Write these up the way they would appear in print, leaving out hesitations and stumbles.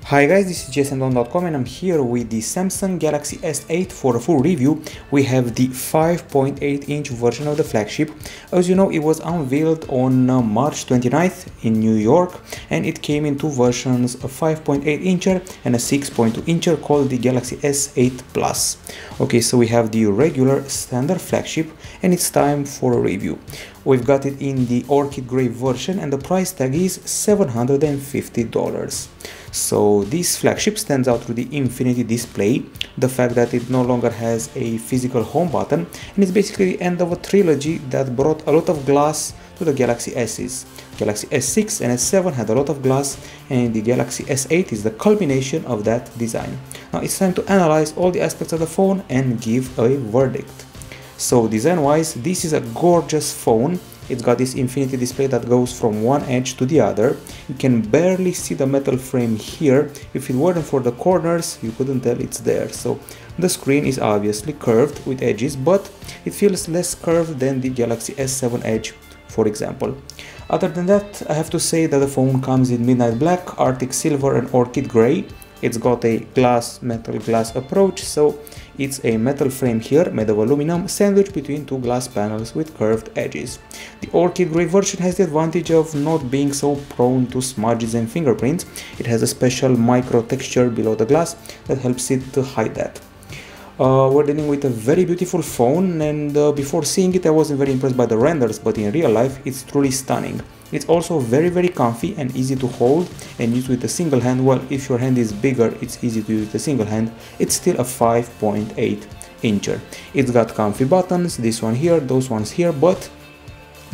Hi guys, this is jsandon.com and I'm here with the Samsung Galaxy S8 for a full review. We have the 5.8-inch version of the flagship. As you know, it was unveiled on March 29th in New York, and it came in two versions, a 5.8-incher and a 6.2-incher called the Galaxy S8 Plus. Okay, so we have the regular standard flagship and it's time for a review. We've got it in the Orchid Gray version and the price tag is $750. So this flagship stands out through the infinity display, the fact that it no longer has a physical home button, and it's basically the end of a trilogy that brought a lot of glass to the Galaxy S's. Galaxy S6 and S7 had a lot of glass, and the Galaxy S8 is the culmination of that design. Now it's time to analyze all the aspects of the phone and give a verdict. So design wise, this is a gorgeous phone. It's got this infinity display that goes from one edge to the other. You can barely see the metal frame here. If it weren't for the corners, you couldn't tell it's there. So the screen is obviously curved with edges, but it feels less curved than the Galaxy S7 Edge, for example. Other than that, I have to say that the phone comes in Midnight Black, Arctic Silver and Orchid Gray. It's got a metal glass approach, so it's a metal frame here made of aluminum sandwiched between two glass panels with curved edges. The Orchid Gray version has the advantage of not being so prone to smudges and fingerprints. It has a special micro texture below the glass that helps it to hide that. We're dealing with a very beautiful phone, and before seeing it I wasn't very impressed by the renders, but in real life it's truly stunning. It's also very comfy and easy to hold and use with a single hand. Well, if your hand is bigger, it's easy to use with a single hand. It's still a 5.8-incher. It's got comfy buttons, this one here, those ones here, but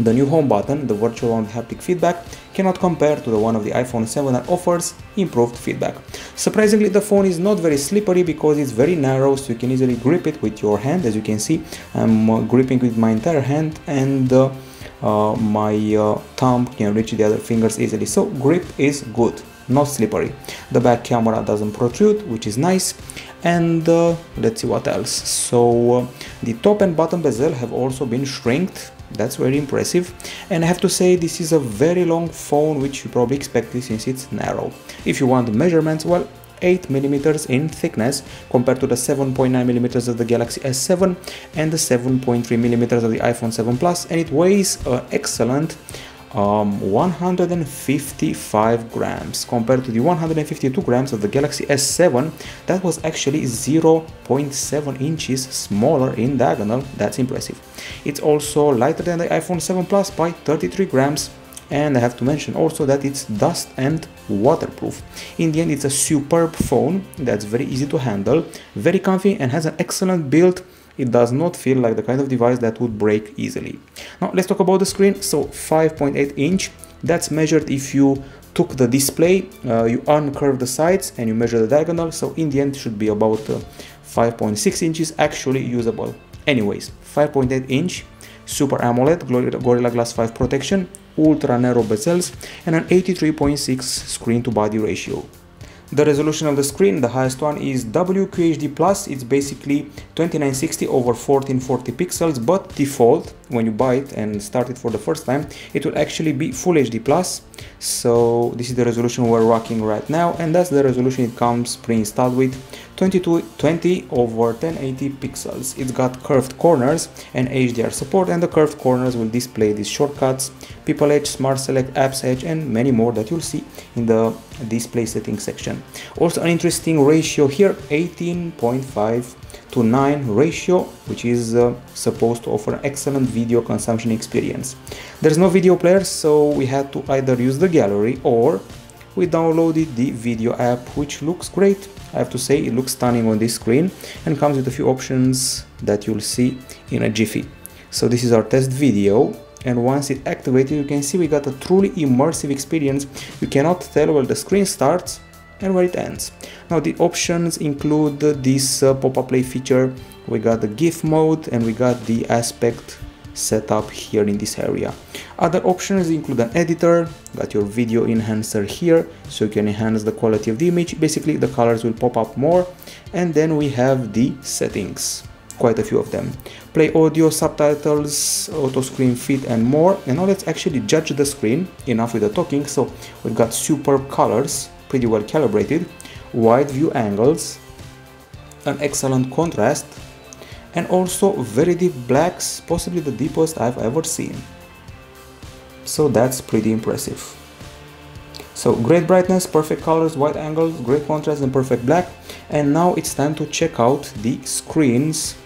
the new home button, the virtual one with haptic feedback, cannot compare to the one of the iPhone 7 that offers improved feedback. Surprisingly, the phone is not very slippery because it's very narrow, so you can easily grip it with your hand. As you can see, I'm gripping with my entire hand, and my thumb can reach the other fingers easily. So grip is good, not slippery. The back camera doesn't protrude, which is nice. And let's see what else. So the top and bottom bezel have also been shrinked. That's very impressive, and I have to say this is a very long phone, which you probably expected since it's narrow. If you want measurements, well, 8mm in thickness compared to the 7.9mm of the Galaxy S7 and the 7.3mm of the iPhone 7 Plus, and it weighs an excellent 155 grams compared to the 152 grams of the Galaxy S7 that was actually 0.7 inches smaller in diagonal. That's impressive. It's also lighter than the iPhone 7 Plus by 33 grams. And I have to mention also that it's dust and waterproof. In the end, it's a superb phone that's very easy to handle, very comfy, and has an excellent build. It does not feel like the kind of device that would break easily. Now let's talk about the screen. So 5.8-inch, that's measured if you took the display, you uncurve the sides and you measure the diagonal. So in the end, it should be about 5.6 inches actually usable. Anyways, 5.8-inch, Super AMOLED, Gorilla Glass 5 protection, ultra narrow bezels, and an 83.6 screen to body ratio. The resolution of the screen, the highest one, is WQHD plus. It's basically 2960 over 1440 pixels, but default, when you buy it and start it for the first time, it will actually be Full HD plus. So this is the resolution we're rocking right now, and that's the resolution it comes pre-installed with, 2220 over 1080 pixels. It's got curved corners and HDR support, and the curved corners will display these shortcuts, People Edge, Smart Select, Apps Edge, and many more that you'll see in the display settings section. Also an interesting ratio here, 18.5:9 ratio, which is supposed to offer an excellent video consumption experience. There's no video player, so we had to either use the gallery or we downloaded the video app, which looks great. I have to say it looks stunning on this screen and comes with a few options that you'll see in a jiffy. So this is our test video, and once it activated, you can see we got a truly immersive experience. You cannot tell where the screen starts and where it ends. Now the options include this pop-up play feature, we got the GIF mode, and we got the aspect set up here in this area. Other options include an editor, got your video enhancer here, so you can enhance the quality of the image. Basically the colors will pop up more, and then we have the settings, quite a few of them. Play audio, subtitles, auto screen fit, and more. And now let's actually judge the screen. Enough with the talking. So we've got superb colors, pretty well calibrated. wide view angles, an excellent contrast, and also very deep blacks, possibly the deepest I've ever seen. So that's pretty impressive. So great brightness, perfect colors, wide angles, great contrast and perfect black. And now it's time to check out the screen's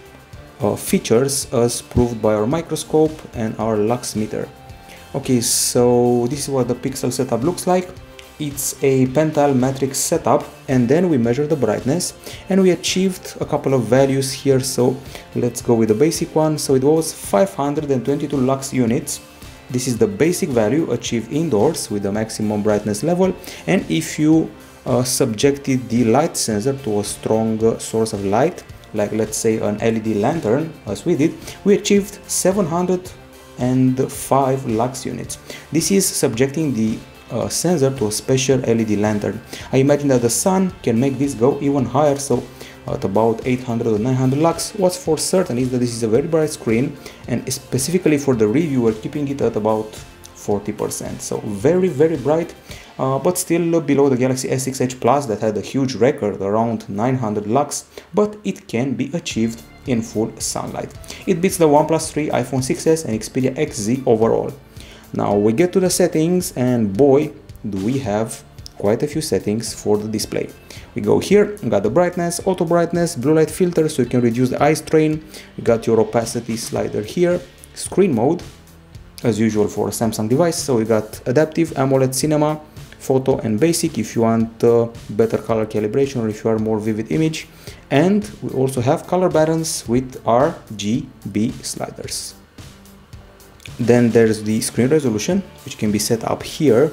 features as proved by our microscope and our lux meter. Okay, so this is what the pixel setup looks like. It's a pentile matrix setup, and then we measure the brightness and we achieved a couple of values here. So let's go with the basic one. So it was 522 lux units. This is the basic value achieved indoors with the maximum brightness level, and if you subjected the light sensor to a strong source of light, like let's say an LED lantern, as we did, we achieved 705 lux units. This is subjecting the sensor to a special LED lantern. I imagine that the sun can make this go even higher, so at about 800 or 900 lux. What's for certain is that this is a very bright screen, and specifically for the review we're keeping it at about 40%. So very bright, but still below the Galaxy S6 Edge Plus that had a huge record around 900 lux, but it can be achieved in full sunlight. It beats the OnePlus 3, iPhone 6s and Xperia XZ overall. Now we get to the settings, and boy, do we have quite a few settings for the display. We go here, we got the brightness, auto brightness, blue light filter so you can reduce the eye strain, you got your opacity slider here, screen mode as usual for a Samsung device, so we got adaptive, AMOLED, cinema, photo and basic if you want better color calibration or if you are more vivid image, and we also have color balance with RGB sliders. Then there's the screen resolution, which can be set up here,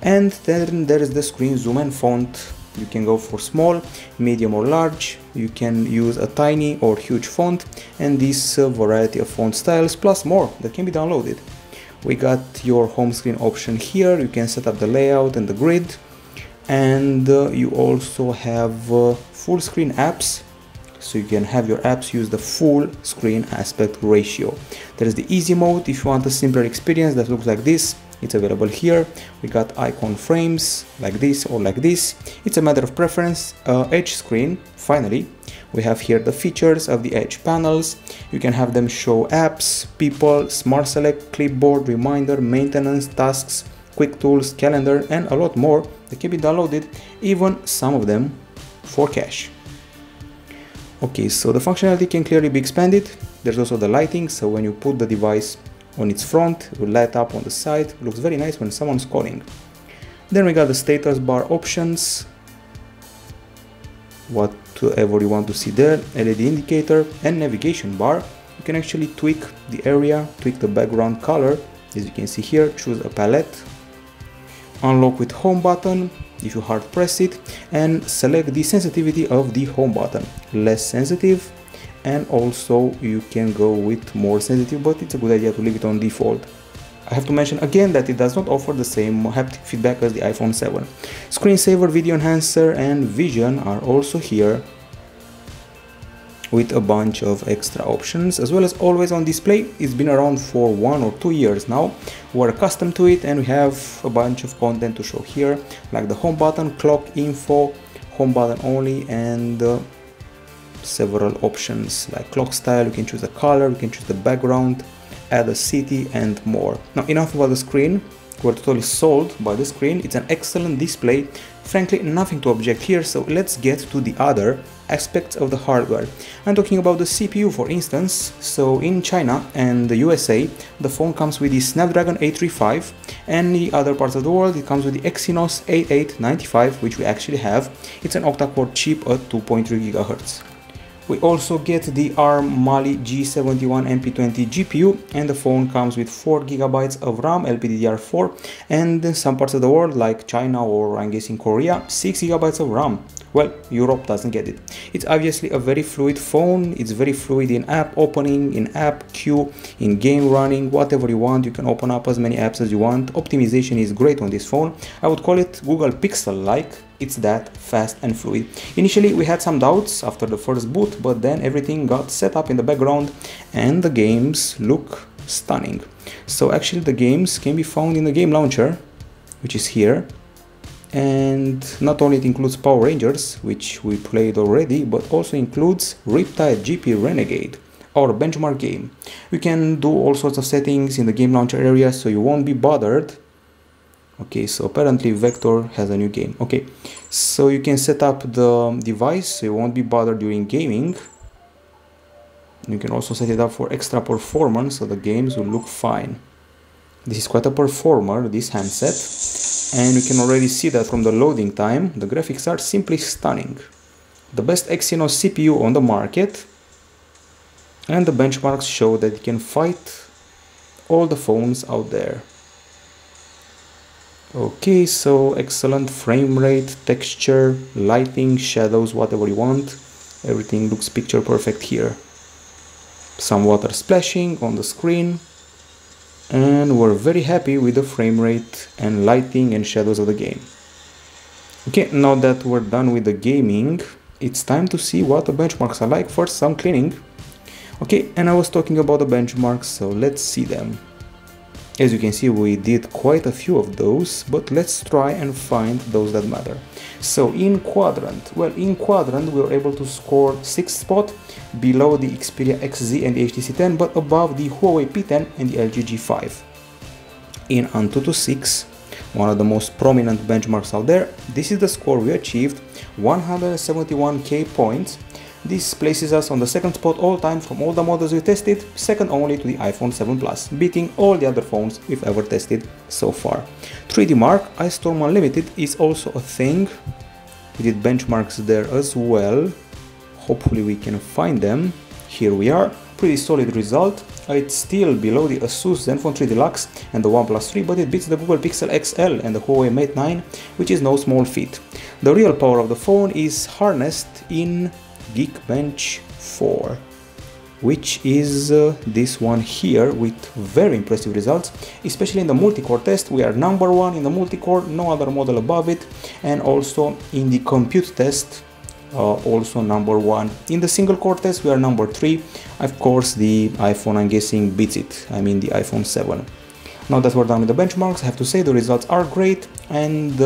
and then there is the screen zoom and font. You can go for small, medium or large. You can use a tiny or huge font, and this variety of font styles plus more that can be downloaded. We got your home screen option here. You can set up the layout and the grid, and you also have full screen apps, so you can have your apps use the full screen aspect ratio. There is the easy mode if you want a simpler experience that looks like this. It's available here. We got icon frames like this or like this. It's a matter of preference. Edge screen, finally. We have here the features of the Edge panels. You can have them show apps, people, smart select, clipboard, reminder, maintenance, tasks, quick tools, calendar, and a lot more that can be downloaded, even some of them for cash. Okay, so the functionality can clearly be expanded. There's also the lighting, so when you put the device on its front, it will light up on the side. It looks very nice when someone's calling. Then we got the status bar options, whatever you want to see there, LED indicator and navigation bar. You can actually tweak the area, tweak the background color, as you can see here, choose a palette, unlock with home button if you hard press it, and select the sensitivity of the home button, less sensitive, and also you can go with more sensitive, but it's a good idea to leave it on default. I have to mention again that it does not offer the same haptic feedback as the iPhone 7. Screensaver, video enhancer and vision are also here with a bunch of extra options, as well as always on display. It's been around for 1 or 2 years now. We're accustomed to it, and we have a bunch of content to show here, like the home button, clock, info, home button only, and several options like clock style. You can choose the color, you can choose the background, add a city and more. Now enough about the screen. We're totally sold by the screen. It's an excellent display. Frankly, nothing to object here, so let's get to the other aspects of the hardware. I'm talking about the CPU, for instance. So in China and the USA, the phone comes with the Snapdragon 835, and in the other parts of the world it comes with the Exynos 8895, which we actually have. It's an octa-core chip at 2.3 GHz. We also get the ARM Mali G71 MP20 GPU, and the phone comes with 4 GB of RAM LPDDR4, and in some parts of the world like China or I'm guessing Korea, 6 GB of RAM. Well, Europe doesn't get it. It's obviously a very fluid phone. It's very fluid in app opening, in app queue, in game running, whatever you want. You can open up as many apps as you want. Optimization is great on this phone. I would call it Google Pixel-like. It's that fast and fluid. Initially we had some doubts after the first boot, but then everything got set up in the background and the games look stunning. So actually the games can be found in the game launcher, which is here. And not only it includes Power Rangers, which we played already, but also includes Riptide GP Renegade, our benchmark game. You can do all sorts of settings in the game launcher area, so you won't be bothered. Okay, so apparently Vector has a new game. Okay, so you can set up the device so you won't be bothered during gaming. You can also set it up for extra performance so the games will look fine. This is quite a performer, this handset, and you can already see that from the loading time. The graphics are simply stunning. The best Exynos CPU on the market, and the benchmarks show that it can fight all the phones out there. Okay, so excellent frame rate, texture, lighting, shadows, whatever you want. Everything looks picture perfect here. Some water splashing on the screen. And we're very happy with the frame rate and lighting and shadows of the game. Okay, now that we're done with the gaming, it's time to see what the benchmarks are like. First, some cleaning. Okay, and I was talking about the benchmarks, so let's see them. As you can see, we did quite a few of those, but let's try and find those that matter. So in quadrant, well, in quadrant we were able to score 6th spot, below the Xperia XZ and the HTC 10, but above the Huawei P10 and the LG G5. In Antutu 6, one of the most prominent benchmarks out there, this is the score we achieved, 171k points. This places us on the 2nd spot all time from all the models we tested, second only to the iPhone 7 Plus, beating all the other phones we've ever tested so far. 3D Mark, Ice Storm Unlimited is also a thing. We did benchmarks there as well. Hopefully we can find them. Here we are. Pretty solid result. It's still below the Asus Zenfone 3 Deluxe and the OnePlus 3, but it beats the Google Pixel XL and the Huawei Mate 9, which is no small feat. The real power of the phone is harnessed in Geekbench 4, which is this one here, with very impressive results, especially in the multi-core test. We are #1 in the multi-core, no other model above it, and also in the compute test, also #1. In the single core test we are #3. Of course the iPhone, I'm guessing, beats it, I mean the iPhone 7. Now that we're done with the benchmarks, I have to say the results are great, and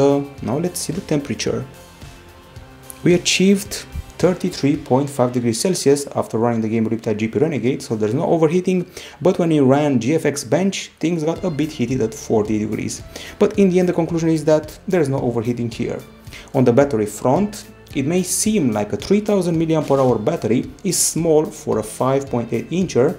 now let's see the temperature. We achieved 33.5 degrees Celsius after running the game Riptide GP Renegade, so there's no overheating, but when we ran GFX Bench, things got a bit heated at 40 degrees. But in the end the conclusion is that there's no overheating here. On the battery front, it may seem like a 3000 mAh battery is small for a 5.8 incher,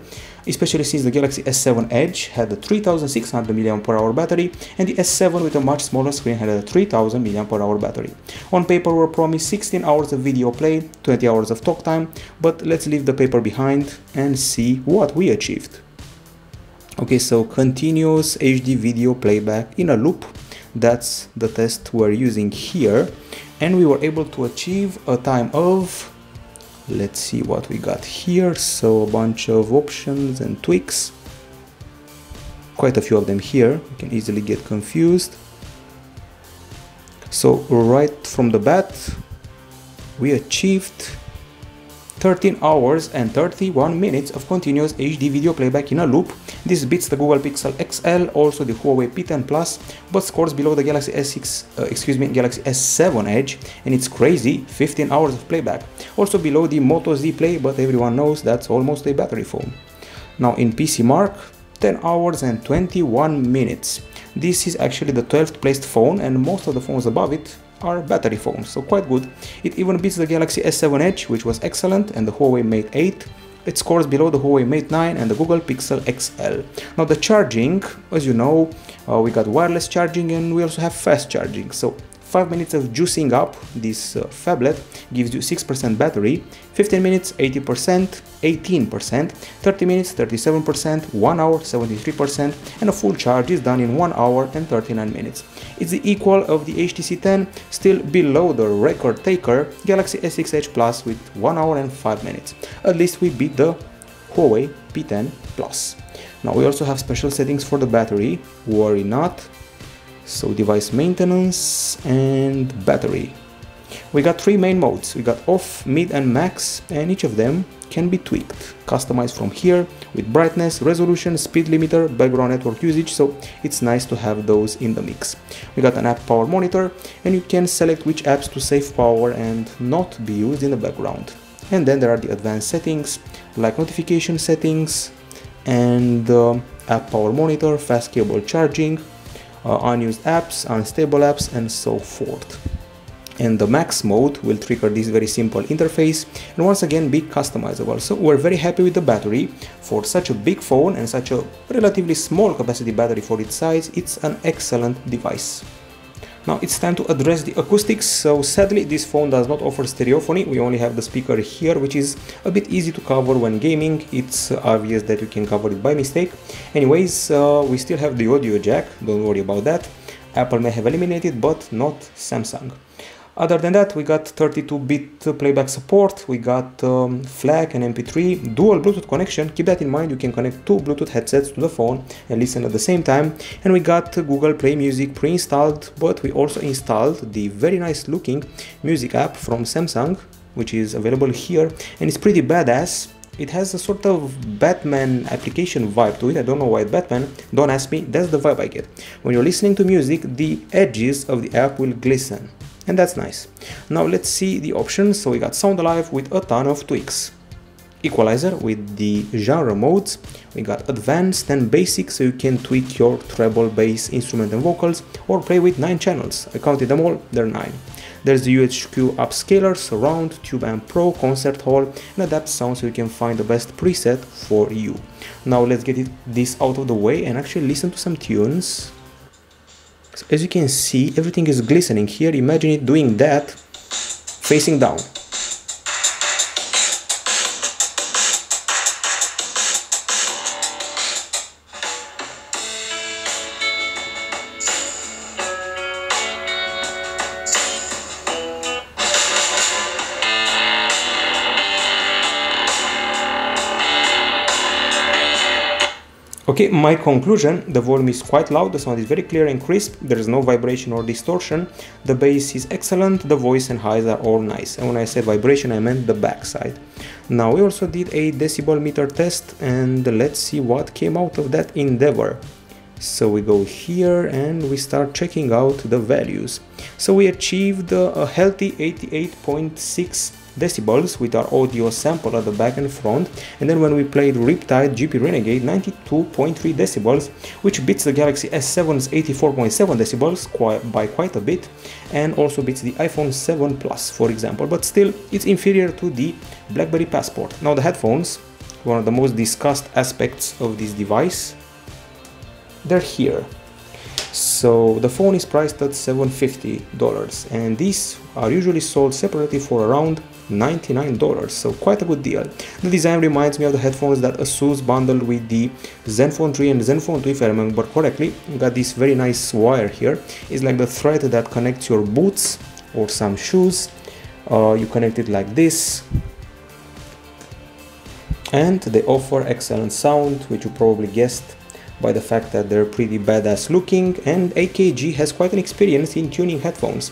especially since the Galaxy S7 Edge had a 3600 mAh battery and the S7 with a much smaller screen had a 3000 mAh battery. On paper we were promised 16 hours of video play, 20 hours of talk time, but let's leave the paper behind and see what we achieved. Okay, so continuous HD video playback in a loop, that's the test we're using here, and we were able to achieve a time of, let's see what we got here, so a bunch of options and tweaks, quite a few of them here, you can easily get confused. So right from the bat we achieved 13 hours and 31 minutes of continuous HD video playback in a loop. This beats the Google Pixel XL, also the Huawei P10 Plus, but scores below the Galaxy Galaxy S7 Edge, and it's crazy, 15 hours of playback. Also below the Moto Z Play, but everyone knows that's almost a battery phone. Now in PC Mark, 10 hours and 21 minutes. This is actually the 12th placed phone, and most of the phones above it are battery phones, so quite good. It even beats the Galaxy S7 Edge, which was excellent, and the Huawei Mate 8. It scores below the Huawei Mate 9 and the Google Pixel XL. Now the charging, as you know, we got wireless charging and we also have fast charging. So 5 minutes of juicing up this phablet gives you 6% battery, 15 minutes 80%, 18%, 30 minutes 37%, 1 hour 73%, and a full charge is done in 1 hour and 39 minutes. It's the equal of the HTC 10, still below the record taker Galaxy S6 Edge Plus with 1 hour and 5 minutes. At least we beat the Huawei P10 Plus. Now we also have special settings for the battery, worry not. So device maintenance and battery. We got three main modes. We got off, mid and max, and each of them can be tweaked, customized from here with brightness, resolution, speed limiter, background network usage, so it's nice to have those in the mix. We got an app power monitor, and you can select which apps to save power and not be used in the background. And then there are the advanced settings like notification settings and app power monitor, fast cable charging, unused apps, unstable apps, and so forth. And the max mode will trigger this very simple interface and once again be customizable. So we're very happy with the battery. For such a big phone and such a relatively small capacity battery for its size, it's an excellent device. Now it's time to address the acoustics. So sadly this phone does not offer stereophony. We only have the speaker here, which is a bit easy to cover when gaming. It's obvious that you can cover it by mistake. Anyways, we still have the audio jack, don't worry about that. Apple may have eliminated, but not Samsung. Other than that, we got 32-bit playback support, we got FLAC and MP3, dual Bluetooth connection. Keep that in mind, you can connect two Bluetooth headsets to the phone and listen at the same time. And we got Google Play Music pre-installed, but we also installed the very nice looking music app from Samsung, which is available here, and it's pretty badass. It has a sort of Batman application vibe to it. I don't know why it's Batman, don't ask me, that's the vibe I get. When you're listening to music, the edges of the app will glisten. And that's nice. Now let's see the options. So we got Sound Alive with a ton of tweaks. Equalizer with the genre modes. We got Advanced and Basic, so you can tweak your treble, bass, instrument and vocals, or play with 9 channels. I counted them all, there are 9. There's the UHQ upscaler, Surround, Tube Amp Pro, Concert Hall, and Adapt Sound, so you can find the best preset for you. Now let's get this out of the way and actually listen to some tunes. So as you can see, everything is glistening here. Imagine it doing that facing down. Okay, my conclusion, the volume is quite loud, the sound is very clear and crisp, there is no vibration or distortion, the bass is excellent, the voice and highs are all nice, and when I said vibration I meant the backside. Now we also did a decibel meter test, and let's see what came out of that endeavor. So we go here and we start checking out the values. So we achieved a healthy 88.6 decibels with our audio sample at the back and front, and then when we played Riptide GP Renegade, 92.3 decibels, which beats the Galaxy S7's 84.7 decibels by quite a bit, and also beats the iPhone 7 Plus, for example, but still it's inferior to the BlackBerry Passport. Now the headphones, one of the most discussed aspects of this device, they're here. So the phone is priced at $750, and these are usually sold separately for around $99, so quite a good deal. The design reminds me of the headphones that Asus bundled with the Zenfone 3 and Zenfone 2, if I remember correctly. You got this very nice wire here. It's like the thread that connects your boots or some shoes. You connect it like this, and they offer excellent sound, which you probably guessed by the fact that they're pretty badass looking, and AKG has quite an experience in tuning headphones.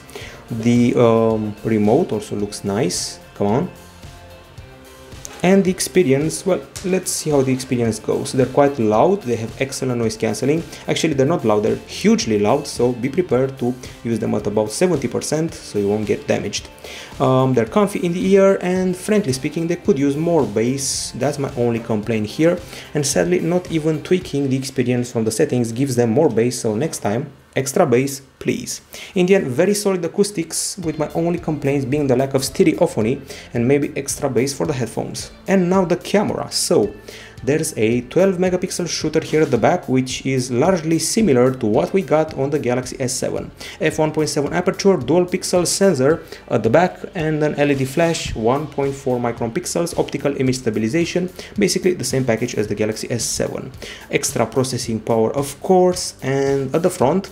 The remote also looks nice, come on. And the experience, well, let's see how the experience goes. They're quite loud, they have excellent noise cancelling. Actually, they're not loud, they're hugely loud, so be prepared to use them at about 70% so you won't get damaged. They're comfy in the ear, and frankly speaking, they could use more bass. That's my only complaint here. And sadly, not even tweaking the experience from the settings gives them more bass, so next time, extra bass, please. In the end, very solid acoustics, with my only complaints being the lack of stereophony and maybe extra bass for the headphones. And now the camera. So there's a 12 megapixel shooter here at the back, which is largely similar to what we got on the Galaxy S7. f1.7 aperture, dual pixel sensor at the back, and an LED flash, 1.4 micron pixels, optical image stabilization, basically the same package as the Galaxy S7. Extra processing power, of course, and at the front,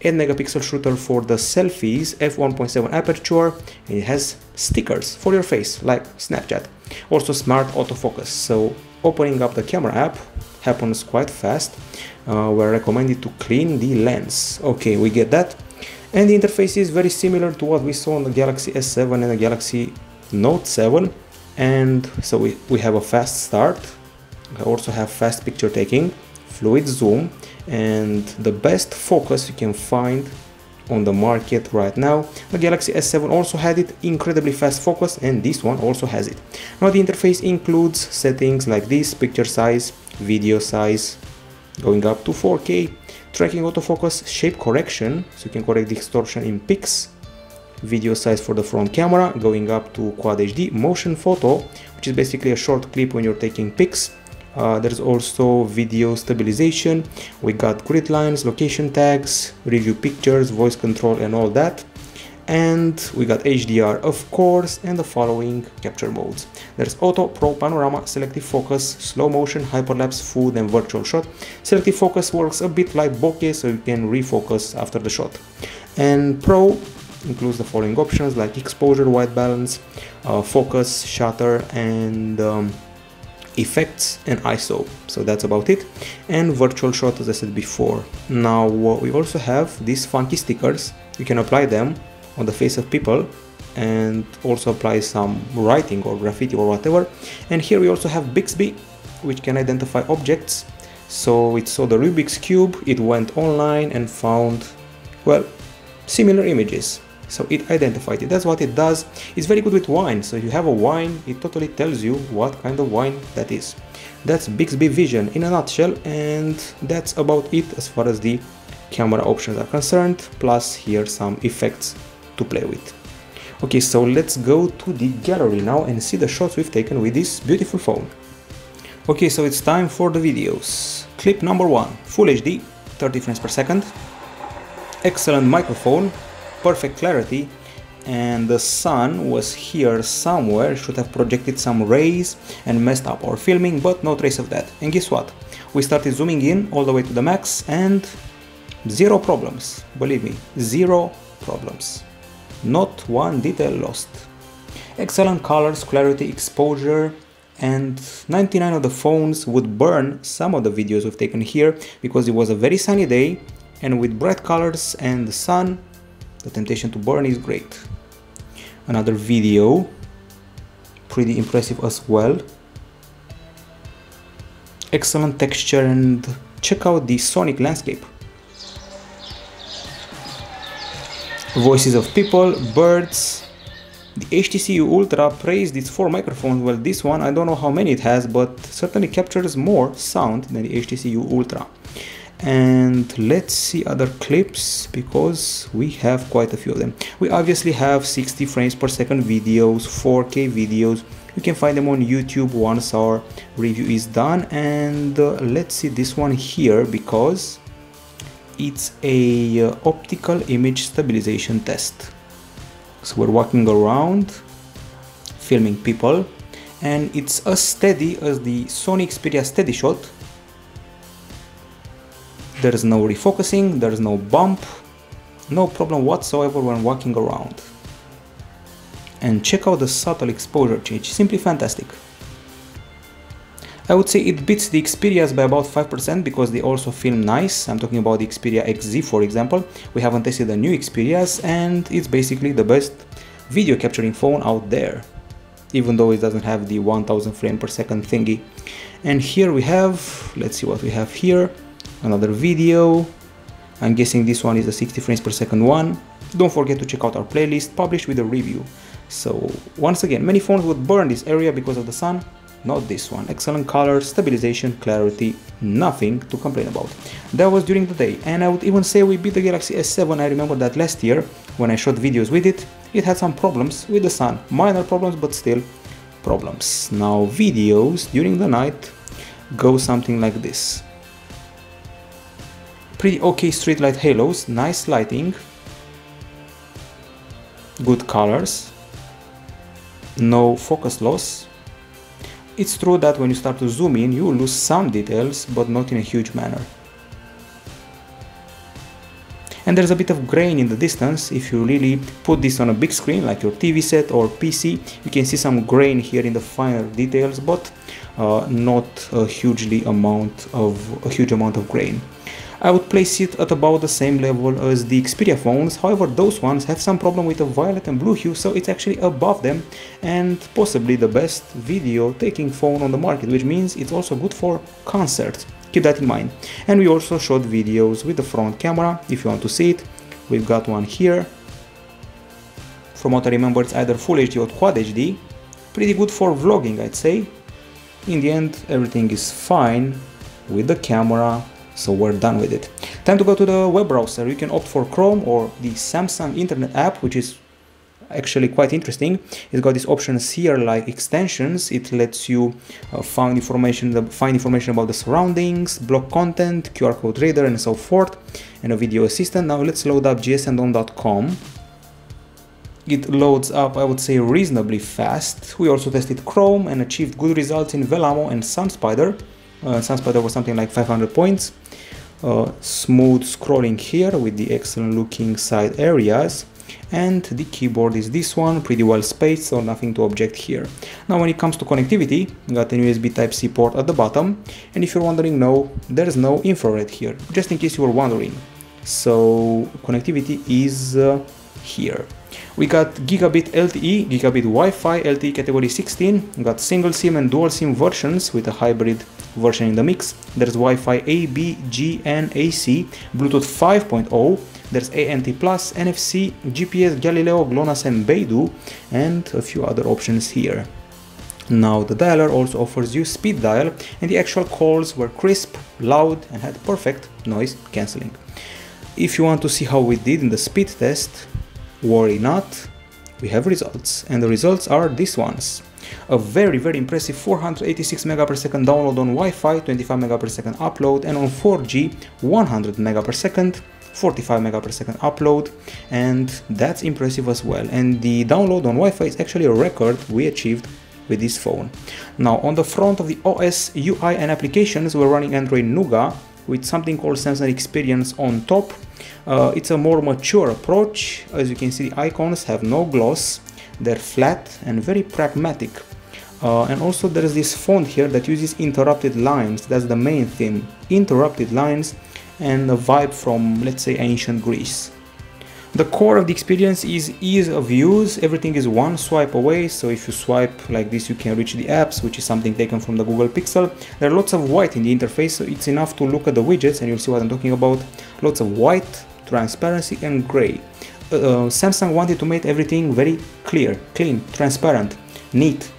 8 megapixel shooter for the selfies, f1.7 aperture, and it has stickers for your face like Snapchat. Also smart autofocus, so opening up the camera app happens quite fast. We're recommended to clean the lens. Okay, we get that. And the interface is very similar to what we saw on the Galaxy S7 and the Galaxy Note 7. And so we have a fast start. We also have fast picture taking, fluid zoom, and the best focus you can find on the market right now. The Galaxy S7 also had it, incredibly fast focus, and this one also has it. Now the interface includes settings like this: picture size, video size, going up to 4K, tracking autofocus, shape correction, so you can correct distortion in pics, video size for the front camera, going up to Quad HD, motion photo, which is basically a short clip when you're taking pics. There's also video stabilization. We got grid lines, location tags, review pictures, voice control, and all that. And we got HDR, of course, and the following capture modes. There's auto, pro, panorama, selective focus, slow motion, hyperlapse, food, and virtual shot. Selective focus works a bit like bokeh, so you can refocus after the shot. And pro includes the following options like exposure, white balance, focus, shutter, and effects and ISO. So that's about it. And virtual shot, as I said before. Now we also have these funky stickers. You can apply them on the face of people and also apply some writing or graffiti or whatever. And here we also have Bixby, which can identify objects. So it saw the Rubik's Cube, it went online and found, well, similar images. So it identified it. That's what it does. It's very good with wine. So if you have a wine, it totally tells you what kind of wine that is. That's Bixby Vision in a nutshell, and that's about it as far as the camera options are concerned, plus here some effects to play with. Okay, so let's go to the gallery now and see the shots we've taken with this beautiful phone. Okay, so it's time for the videos. Clip number 1, Full HD, 30 frames per second. Excellent microphone, perfect clarity, and the sun was here somewhere, should have projected some rays and messed up our filming, but no trace of that. And guess what? We started zooming in all the way to the max and zero problems. Believe me, zero problems. Not one detail lost. Excellent colors, clarity, exposure, and 99 of the phones would burn some of the videos we've taken here because it was a very sunny day, and with bright colors and the sun, the temptation to burn is great. Another video, pretty impressive as well. Excellent texture, and check out the sonic landscape. Voices of people, birds. The HTC U Ultra praised its 4 microphones. Well, this one, I don't know how many it has, but certainly captures more sound than the HTC U Ultra. And let's see other clips, because we have quite a few of them. We obviously have 60 frames per second videos, 4K videos. You can find them on YouTube once our review is done. And let's see this one here, because it's a optical image stabilization test. So we're walking around filming people, and it's as steady as the Sony Xperia Steady Shot. There is no refocusing, there is no bump, no problem whatsoever when walking around. And check out the subtle exposure change, simply fantastic. I would say it beats the Xperias by about 5% because they also film nice. I'm talking about the Xperia XZ, for example. We haven't tested the new Xperias, and it's basically the best video capturing phone out there, even though it doesn't have the 1000 frame per second thingy. And here we have, let's see what we have here. Another video. I'm guessing this one is a 60 frames per second one. Don't forget to check out our playlist published with a review. So once again, many phones would burn this area because of the sun, not this one. Excellent color, stabilization, clarity, nothing to complain about. That was during the day, and I would even say we beat the Galaxy S7. I remember that last year when I shot videos with it, it had some problems with the sun. Minor problems, but still problems. Now videos during the night go something like this. Pretty okay streetlight halos, nice lighting, good colors, no focus loss. It's true that when you start to zoom in, you lose some details, but not in a huge manner. And there's a bit of grain in the distance. If you really put this on a big screen like your TV set or PC, you can see some grain here in the finer details, but not a huge amount of grain. I would place it at about the same level as the Xperia phones. However, those ones have some problem with the violet and blue hue, so it's actually above them and possibly the best video taking phone on the market, which means it's also good for concerts. Keep that in mind. And we also shot videos with the front camera. If you want to see it, we've got one here. From what I remember, it's either Full HD or Quad HD. Pretty good for vlogging, I'd say. In the end, everything is fine with the camera, so we're done with it. Time to go to the web browser. You can opt for Chrome or the Samsung Internet app, which is actually quite interesting. It's got these options here like extensions. It lets you find information about the surroundings, block content, QR code reader, and so forth, and a video assistant. Now let's load up gsndom.com. It loads up, I would say, reasonably fast. We also tested Chrome and achieved good results in Velamo and SunSpider. SunSpider was something like 500 points. Smooth scrolling here with the excellent looking side areas. And the keyboard is this one, pretty well spaced, so nothing to object here. Now when it comes to connectivity, we got an USB Type-C port at the bottom. And if you're wondering, no, there's no infrared here, just in case you were wondering. So connectivity is here. We got gigabit LTE, gigabit Wi-Fi, LTE category 16. We got single SIM and dual SIM versions with a hybrid version in the mix. There's Wi-Fi A, B, G, and AC, Bluetooth 5.0. There's ANT+, NFC, GPS, Galileo, GLONASS, and Beidou, and a few other options here. Now the dialer also offers you speed dial, and the actual calls were crisp, loud, and had perfect noise cancelling. If you want to see how we did in the speed test, worry not, we have results, and the results are these ones. A very impressive 486 Mbps download on Wi-Fi, 25 Mbps upload, and on 4G 100 Mbps, 45 Mbps upload, and that's impressive as well. And the download on Wi-Fi is actually a record we achieved with this phone. Now on the front of the OS, UI, and applications, we're running Android Nougat with something called Sensor Experience on top. It's a more mature approach. As you can see, the icons have no gloss, they're flat and very pragmatic. And also there's this font here that uses interrupted lines. That's the main theme, interrupted lines, and a vibe from, let's say, ancient Greece. The core of the experience is ease of use. Everything is one swipe away, so if you swipe like this you can reach the apps, which is something taken from the Google Pixel. There are lots of white in the interface, so it's enough to look at the widgets and you'll see what I'm talking about. Lots of white, transparency, and gray. Samsung wanted to make everything very clear, clean, transparent, neat.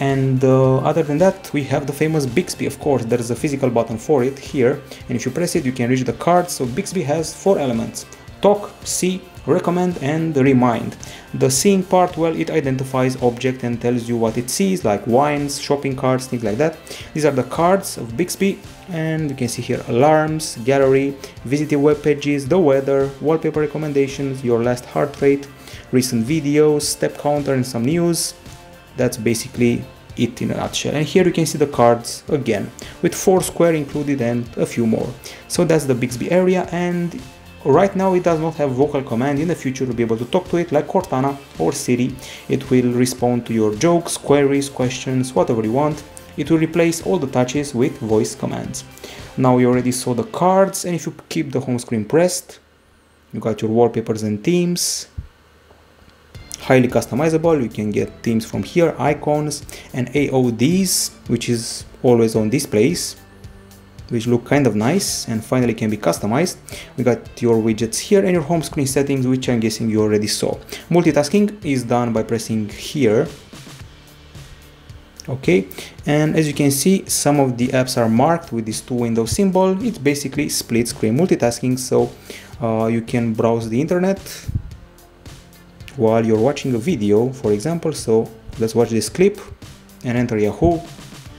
And other than that, we have the famous Bixby. Of course, there is a physical button for it here, and if you press it you can reach the cards. So Bixby has 4 elements: talk, see, recommend, and remind. The seeing part, well, it identifies object and tells you what it sees, like wines, shopping carts, things like that. These are the cards of Bixby, and you can see here alarms, gallery, visited web pages, the weather, wallpaper recommendations, your last heart rate, recent videos, step counter, and some news. That's basically it in a nutshell. And here you can see the cards again, with 4 square included and a few more. So that's the Bixby area, and right now it does not have vocal command. In the future you'll be able to talk to it like Cortana or Siri. It will respond to your jokes, queries, questions, whatever you want. It will replace all the touches with voice commands. Now we already saw the cards, and if you keep the home screen pressed, you got your wallpapers and themes. Highly customizable, you can get themes from here, icons, and AODs, which is always on displays, which look kind of nice and finally can be customized. We got your widgets here and your home screen settings, which I'm guessing you already saw. Multitasking is done by pressing here. Okay, and as you can see, some of the apps are marked with this 2 window symbol. It's basically split screen multitasking, so you can browse the internet while you're watching a video, for example. So let's watch this clip and enter Yahoo.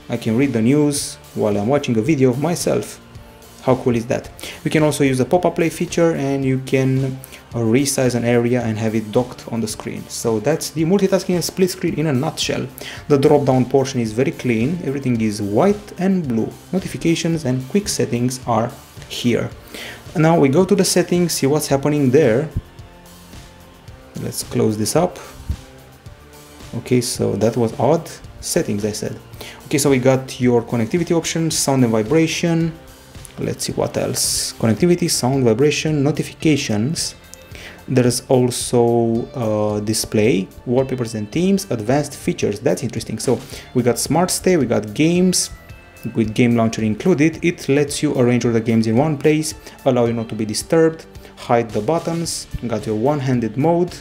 I can read the news while I'm watching a video of myself. How cool is that? We can also use the pop-up play feature, and you can resize an area and have it docked on the screen. So that's the multitasking and split screen in a nutshell. The drop down portion is very clean, everything is white and blue. Notifications and quick settings are here. Now we go to the settings, see what's happening there. Let's close this up. Okay, so that was odd. Settings, I said. Okay, so we got your connectivity options, sound and vibration, Let's see what else. Connectivity, sound, vibration, notifications. There's also display, wallpapers and themes, advanced features. That's interesting. So we got smart stay, we got games with game launcher included. It lets you arrange all the games in one place, allow you not to be disturbed, hide the buttons. Got your one-handed mode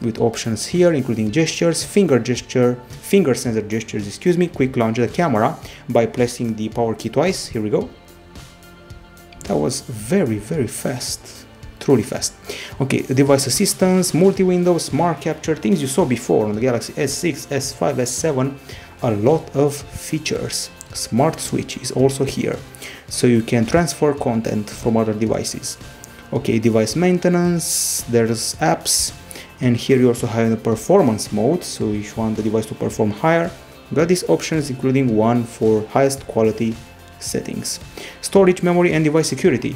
with options here, including gestures, finger sensor gestures, excuse me, quick launch the camera by pressing the power key twice. Here we go. That was very, very fast. Truly fast. Okay, device assistance, multi-window, smart capture, things you saw before on the Galaxy S6, S5, S7, a lot of features. Smart switch is also here, so you can transfer content from other devices. Okay, device maintenance, there's apps, and here you also have the performance mode, so if you want the device to perform higher, got these options including one for highest quality settings. Storage, memory, and device security.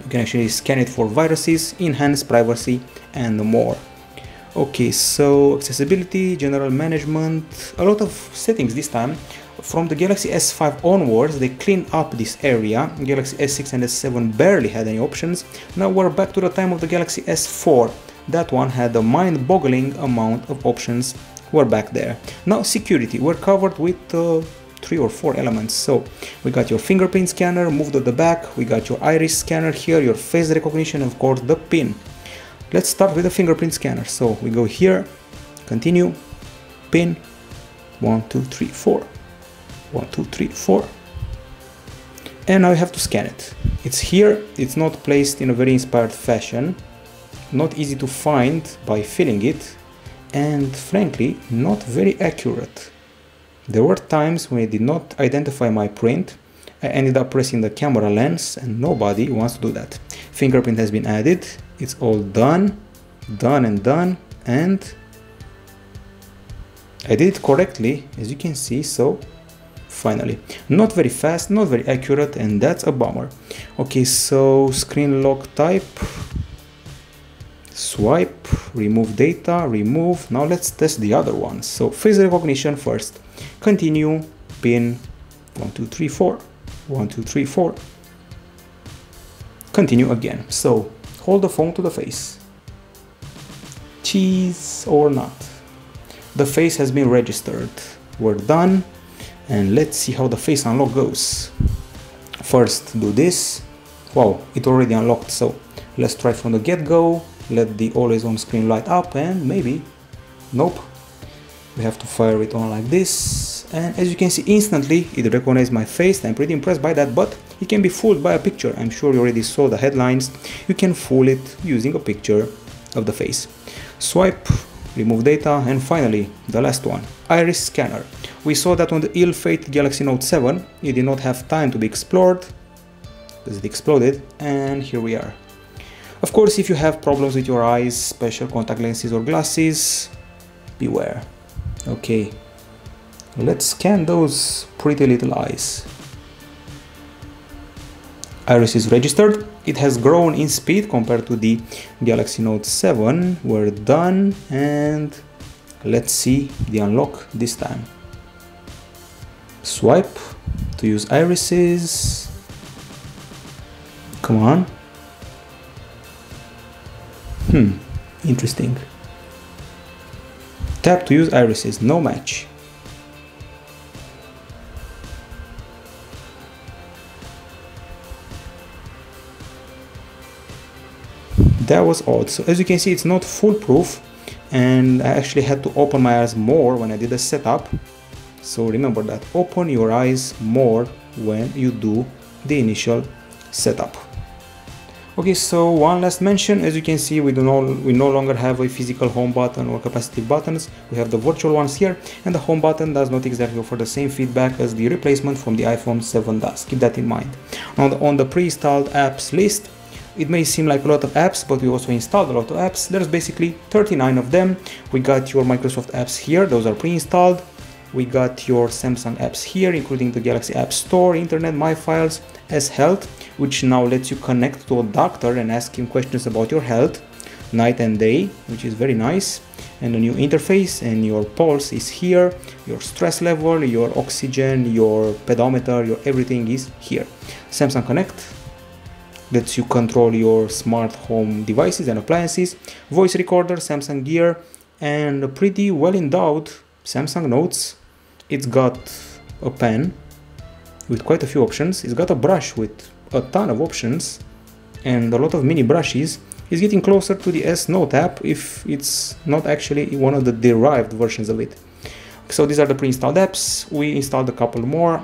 You can actually scan it for viruses, enhance privacy, and more. Okay, so accessibility, general management, a lot of settings this time. From the Galaxy S5 onwards, they cleaned up this area. Galaxy S6 and S7 barely had any options. Now we're back to the time of the Galaxy S4. That one had a mind-boggling amount of options. We're back there. Now security, we're covered with 3 or 4 elements. So we got your fingerprint scanner moved at the back, we got your iris scanner here, your face recognition, and of course the pin. Let's start with the fingerprint scanner. So we go here, continue, pin, 1 2 3 4, 1 2 3 4, and now you have to scan it. It's here, it's not placed in a very inspired fashion, not easy to find by feeling it, and frankly not very accurate. There were times when it did not identify my print. I ended up pressing the camera lens, and nobody wants to do that. Fingerprint has been added. It's all done, and I did it correctly, as you can see. So finally, not very fast, not very accurate, and that's a bummer. Okay, so screen lock type, swipe, remove data, remove. Now let's test the other ones. So face recognition first. Continue, pin, 1 2 3 4, 1 2 3 4. Continue again. So hold the phone to the face. Cheese or not. The face has been registered. We're done, and let's see how the face unlock goes. First do this. Wow, it already unlocked, so let's try from the get-go. Let the always on screen light up, and maybe, nope, we have to fire it on like this, and as you can see instantly it recognized my face. I'm pretty impressed by that, but it can be fooled by a picture. I'm sure you already saw the headlines. You can fool it using a picture of the face. Swipe, remove data, and finally the last one, iris scanner. We saw that on the ill-fated Galaxy Note 7 it did not have time to be explored because it exploded, and here we are. Of course, if you have problems with your eyes, special contact lenses or glasses, beware. Okay, let's scan those pretty little eyes. Iris is registered. It has grown in speed compared to the Galaxy Note 7. We're done, and let's see the unlock this time. Swipe to use irises. Come on. Interesting. Tap to use irises, no match. That was odd. So as you can see, it's not foolproof, and I actually had to open my eyes more when I did the setup. So remember that, open your eyes more when you do the initial setup. Okay, so one last mention. As you can see, we no longer have a physical home button or capacitive buttons. We have the virtual ones here, and the home button does not exactly offer the same feedback as the replacement from the iPhone 7 does. Keep that in mind. On the pre-installed apps list, it may seem like a lot of apps, but we also installed a lot of apps. There's basically 39 of them. We got your Microsoft apps here, those are pre-installed. We got your Samsung apps here, including the Galaxy App Store, Internet, My Files, S Health, which now lets you connect to a doctor and ask him questions about your health, night and day, which is very nice. and a new interface, and your pulse is here, your stress level, your oxygen, your pedometer, your everything is here. Samsung Connect lets you control your smart home devices and appliances, voice recorder, Samsung Gear, and a pretty well endowed Samsung Notes. It's got a pen with quite a few options, it's got a brush with a ton of options and a lot of mini brushes. It's getting closer to the S Note app if it's not actually one of the derived versions of it. So these are the pre-installed apps. We installed a couple more,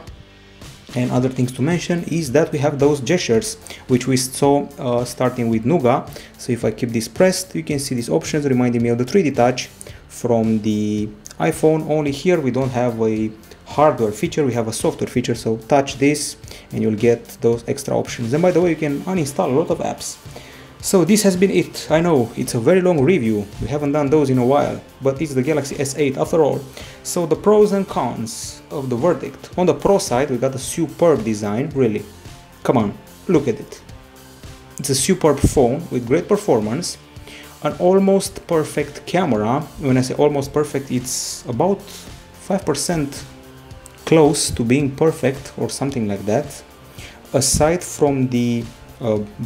and other things to mention is that we have those gestures which we saw starting with Nougat. So if I keep this pressed, you can see these options reminding me of the 3D touch from the iPhone. Only here we don't have a hardware feature, we have a software feature. So touch this and you'll get those extra options. And by the way, you can uninstall a lot of apps. So this has been it. I know it's a very long review, we haven't done those in a while, but it's the Galaxy S8 after all. So the pros and cons of the verdict. On the pro side, we got a superb design, really. Come on, look at it. It's a superb phone with great performance, an almost perfect camera. When I say almost perfect, it's about 5% close to being perfect or something like that. Aside from the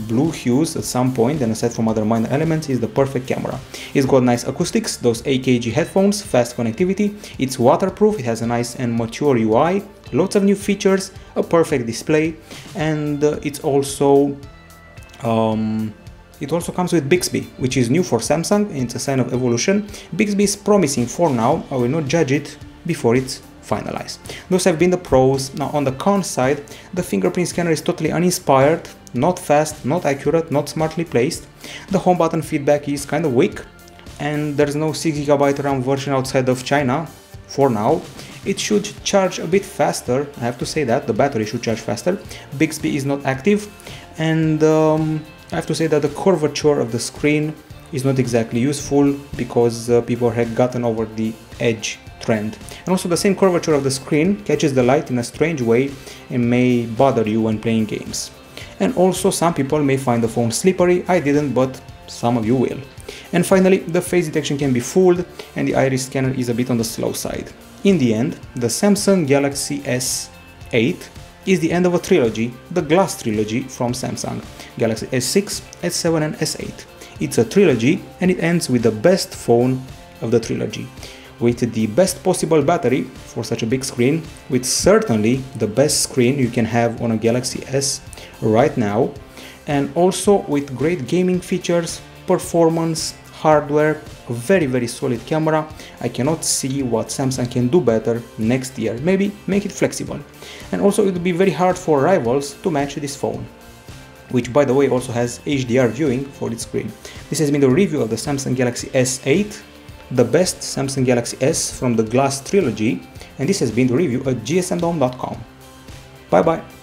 blue hues at some point, and aside from other minor elements, is the perfect camera. It's got nice acoustics, those AKG headphones, fast connectivity, it's waterproof, it has a nice and mature UI, lots of new features, a perfect display, and it also comes with Bixby, which is new for Samsung, and it's a sign of evolution. Bixby is promising for now, I will not judge it before it's finalized. Those have been the pros. Now on the con side, the fingerprint scanner is totally uninspired, not fast, not accurate, not smartly placed. The home button feedback is kind of weak, and there's no 6GB RAM version outside of China for now. It should charge a bit faster, I have to say that, the battery should charge faster. Bixby is not active, and I have to say that the curvature of the screen is not exactly useful because people had gotten over the edge trend. And also the same curvature of the screen catches the light in a strange way and may bother you when playing games. And also some people may find the phone slippery. I didn't, but some of you will. And finally, the face detection can be fooled and the iris scanner is a bit on the slow side. In the end, the Samsung Galaxy S8 is the end of a trilogy, the glass trilogy from Samsung. Galaxy S6, S7 and S8. It's a trilogy and it ends with the best phone of the trilogy, with the best possible battery for such a big screen, with certainly the best screen you can have on a Galaxy S right now, and also with great gaming features, performance, hardware, a very solid camera. I cannot see what Samsung can do better next year, maybe make it flexible. And also it would be very hard for rivals to match this phone, which by the way also has HDR viewing for its screen. This has been the review of the Samsung Galaxy S8, the best Samsung Galaxy S from the glass trilogy, and this has been the review at gsmdome.com. Bye bye!